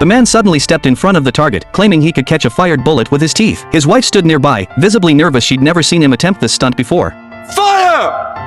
The man suddenly stepped in front of the target, claiming he could catch a fired bullet with his teeth. His wife stood nearby, visibly nervous. She'd never seen him attempt this stunt before. Fire!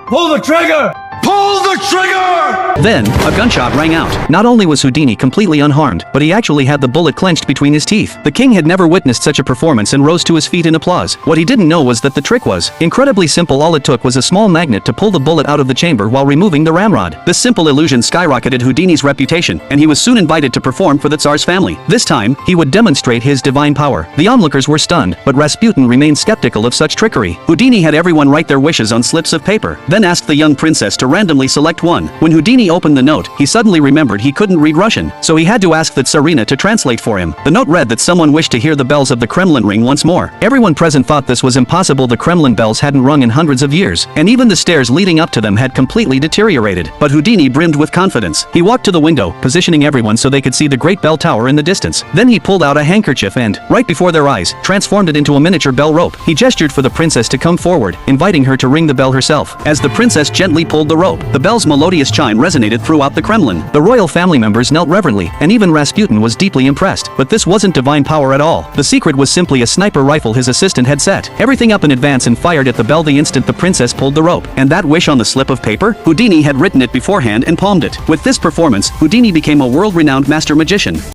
Pull the trigger! Pull the trigger! Then, a gunshot rang out. Not only was Houdini completely unharmed, but he actually had the bullet clenched between his teeth. The king had never witnessed such a performance and rose to his feet in applause. What he didn't know was that the trick was incredibly simple. All it took was a small magnet to pull the bullet out of the chamber while removing the ramrod. This simple illusion skyrocketed Houdini's reputation, and he was soon invited to perform for the Tsar's family. This time, he would demonstrate his divine power. The onlookers were stunned, but Rasputin remained skeptical of such trickery. Houdini had everyone write their wishes on slips of paper, then asked the young princess to randomly select one. When Houdini opened the note, he suddenly remembered he couldn't read Russian, so he had to ask the Tsarina to translate for him. The note read that someone wished to hear the bells of the Kremlin ring once more. Everyone present thought this was impossible. The Kremlin bells hadn't rung in hundreds of years, and even the stairs leading up to them had completely deteriorated. But Houdini brimmed with confidence. He walked to the window, positioning everyone so they could see the great bell tower in the distance. Then he pulled out a handkerchief and, right before their eyes, transformed it into a miniature bell rope. He gestured for the princess to come forward, inviting her to ring the bell herself. As the princess gently pulled the rope, the bell's melodious chime resonated throughout the Kremlin. The royal family members knelt reverently, and even Rasputin was deeply impressed. But this wasn't divine power at all. The secret was simply a sniper rifle his assistant had set everything up in advance and fired at the bell the instant the princess pulled the rope. And that wish on the slip of paper? Houdini had written it beforehand and palmed it. With this performance, Houdini became a world-renowned master magician.